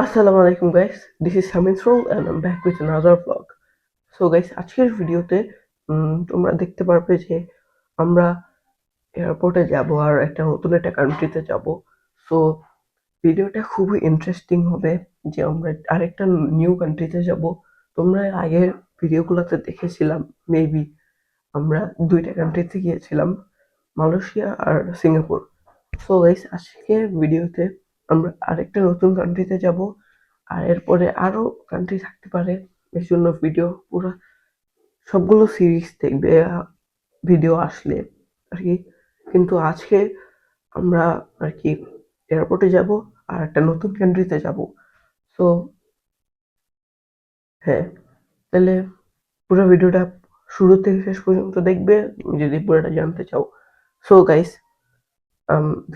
আসসালামু আলাইকুম guys, this is Samin রোল and I am back with another blog. So guys, আজকের ভিডিওতে তোমরা দেখতে পারবে যে আমরা এয়ারপোর্টে যাব আর নতুন একটা কান্ট্রিতে যাব। সো ভিডিওটা খুবই ইন্টারেস্টিং হবে যে আমরা আরেকটা নিউ কান্ট্রিতে যাব। তোমরা এর আগের ভিডিওগুলোতে দেখেছিলাম মেবি আমরা ২টা কান্ট্রিতে গিয়েছিলাম, মালয়েশিয়া আর সিঙ্গাপুর। সো গাইস, আজকের ভিডিওতে আমরা আরেকটা নতুন কান্ট্রিতে যাব আর এরপরে আরো কান্ট্রি থাকতে পারে। এর জন্য ভিডিও পুরো সবগুলো সিরিজ দেখবে ভিডিও আসলে আর কি। কিন্তু আজকে আমরা আর কি এয়ারপোর্টে যাব আর একটা নতুন কান্ট্রিতে যাব। সো হ্যাঁ, তাহলে পুরো ভিডিওটা শুরু থেকে শেষ পর্যন্ত দেখবে যদি পুরোটা জানতে চাও। সো গাইস,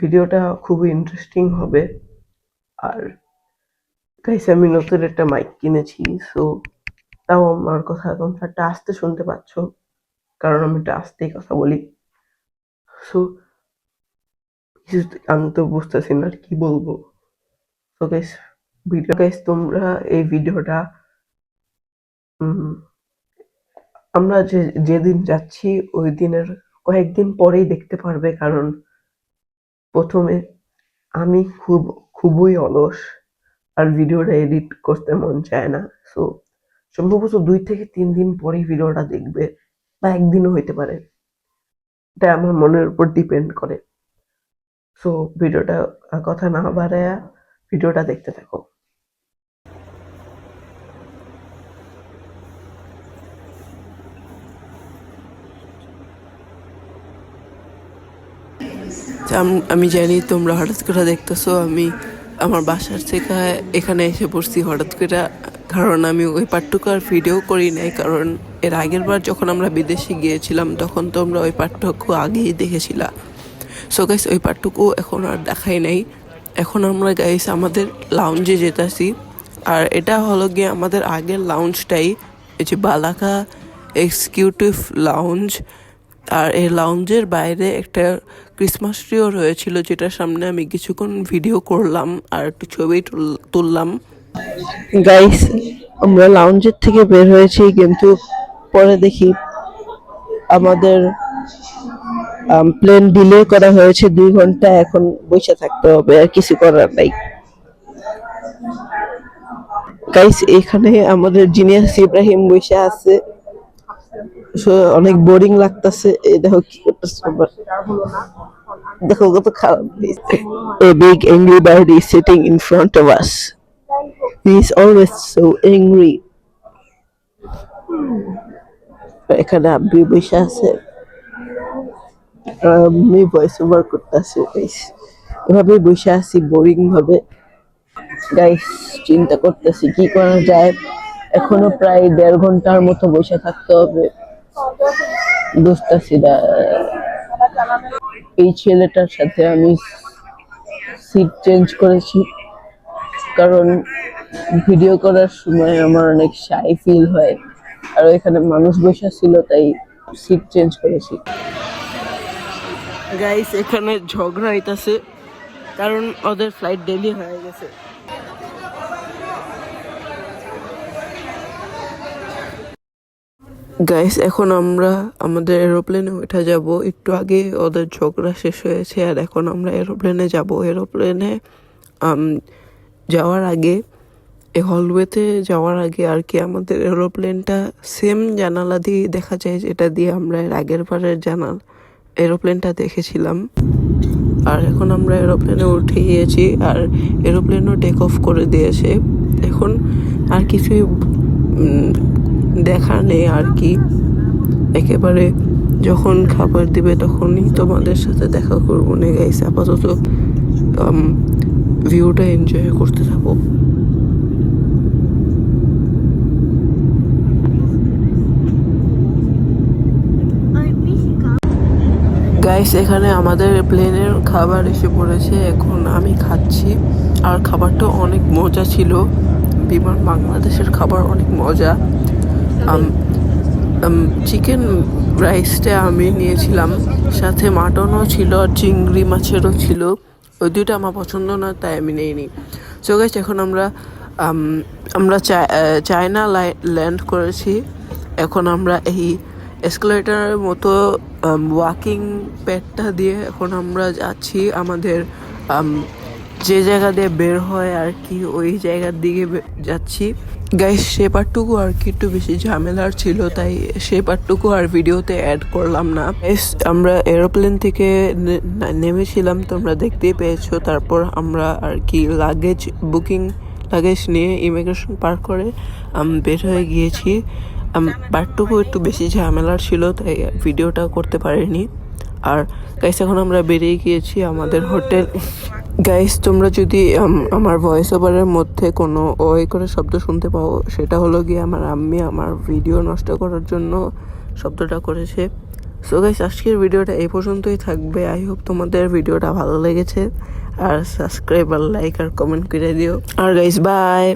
ভিডিওটা খুবই ইন্টারেস্টিং হবে। আর গাইস, আমি নতুন একটা মাইক কিনেছি। সো তাও আমার কথা তোমরা একটু আস্তে শুনতে পাচ্ছ, কারণ আমি একটু আস্তেই কথা বলি। সো আমি তো বুঝতেছি না আর কি বলবো। তো গাইস, তোমরা এই ভিডিওটা উম, আমরা যেদিন যাচ্ছি ওই দিনের কয়েকদিন পরেই দেখতে পারবে, কারণ প্রথমে আমি খুবই অলস আর ভিডিওটা এডিট করতে মন চায় না। সো সম্ভবত ২ থেকে ৩ দিন পরেই ভিডিওটা দেখবে, বা একদিনও হইতে পারে, এটা আমার মনের উপর ডিপেন্ড করে। সো ভিডিওটা কথা না বাড়ায়া ভিডিওটা দেখতে থাকো। আমি জানি তোমরা হঠাৎ করে দেখতেছো আমি আমার বাসার থেকে এখানে এসে পড়ছি হঠাৎ করে, কারণ আমি ওই পার্টটুকু আর ভিডিও করি নাই, কারণ এর আগের বার যখন আমরা বিদেশে গিয়েছিলাম তখন তোমরা ওই পার্টটুকু আগেই দেখেছিলা। সো গাইস, ওই পার্টটুকু এখন আর দেখাই নাই। এখন আমরা গাইস আমাদের লাউঞ্জে যেতেছি, আর এটা হলো গিয়ে আমাদের আগের লাউঞ্জটাই, এই যে বালাকা এক্সিকিউটিভ লাউঞ্জ। আর এই লাউঞ্জের বাইরে একটা ক্রিসমাস ট্রিও রয়েছিল, যেটার সামনে আমি কিছুক্ষণ ভিডিও করলাম আর একটু ছবি তুললাম। গাইস, আমরা লাউঞ্জের থেকে বের হয়েছি, কিন্তু পরে দেখি আমাদের প্লেন ডিলে করা হয়েছে ২ ঘন্টা। এখন বসে থাকতে হবে, আর কিছু করার নাই। গাইস, এখানে আমাদের জিনিয়াস ইব্রাহিম বসে আছে। অনেক বোরিং লাগতেছে। এই দেখো কি করতেছে, দেখো কত খারাপ। A big angry bird is sitting in front of us. He is always so angry. এখানে আব্বু বসে আছে, আমি ভয়েস ওভার করতেছি। গাইস, এভাবে বসে আছি বোরিং ভাবে। গাইস, চিন্তা করতেছি কি করা যায়। এখনো প্রায় ১.৫ ঘন্টার মতো বসে থাকতে হবে, বুঝতেছি না। এই ছেলেটার সাথে আমি সিট চেঞ্জ করেছি, কারণ ভিডিও করার সময় আমার অনেক শাই ফিল হয়, আর এখানে মানুষ বসে ছিল তাই সিট চেঞ্জ করেছি। গাইস, এখানে ঝগড়া হইতাছে, কারণ ওদের ফ্লাইট ডেলি হয়ে গেছে। গাইস, এখন আমরা আমাদের এরোপ্লেনে উঠে যাব। একটু আগে ওদের ঝগড়া শেষ হয়েছে, আর এখন আমরা এরোপ্লেনে যাব। এরোপ্লেনে যাওয়ার আগে, এই হলওয়েতে যাওয়ার আগে আর কি, আমাদের এরোপ্লেনটা সেম জানালা দিয়ে দেখা যায়, যেটা দিয়ে আমরা এর আগের বারের এরোপ্লেনটা দেখেছিলাম। আর এখন আমরা এরোপ্লেনে উঠে গিয়েছি, আর এরোপ্লেনও টেক অফ করে দিয়েছে। এখন আর কিছুই দেখার নেই আর কি। একেবারে যখন খাবার দিবে তখনই তোমাদের সাথে দেখা করবো না। গাইস, আপাতত ভিউটা এনজয় করতে থাকো। গাইস, এখানে আমাদের প্লেনের খাবার এসে পড়েছে, এখন আমি খাচ্ছি। আর খাবারটা অনেক মজা ছিল। বিমান বাংলাদেশের খাবার অনেক মজা। চিকেন রাইসটা আমি নিয়েছিলাম, সাথে মাটনও ছিল আর চিংড়ি মাছেরও ছিল। ওই দুইটা আমার পছন্দ না, তাই আমি নেইনি। সো গাইস এখন আমরা চায়না ল্যান্ড করেছি। এখন আমরা এই এসকেলেটরের মতো ওয়াকিং প্যাডটা দিয়ে এখন আমরা যাচ্ছি আমাদের যে জায়গা দিয়ে বের হয় আর কি, ওই জায়গার দিকে যাচ্ছি। গাইস সে পার্টটুকু আর কি একটু বেশি ঝামেলার ছিল, তাই সে পার্টটুকু আর ভিডিওতে অ্যাড করলাম না। গাইস আমরা এরোপ্লেন থেকে নেমেছিলাম, তোমরা দেখতেই পেয়েছো। তারপর আমরা আর কি লাগেজ নিয়ে ইমিগ্রেশন পার করে বের হয়ে গিয়েছি। পার্টটুকু একটু বেশি ঝামেলার ছিল, তাই ভিডিওটা করতে পারিনি। আর গাইস এখন আমরা বেরিয়ে গিয়েছি আমাদের হোটেল। গাইস তোমরা যদি আমার ভয়েস ওভারের মধ্যে কোনো ওই করে শব্দ শুনতে পাও, সেটা হলো গিয়ে আমার আম্মি আমার ভিডিও নষ্ট করার জন্য শব্দটা করেছে। সো গাইস আজকের ভিডিওটা এই পর্যন্তই থাকবে। আই হোপ তোমাদের ভিডিওটা ভালো লেগেছে, আর সাবস্ক্রাইব আর লাইক আর কমেন্ট করে দিও। আর গাইস বাই।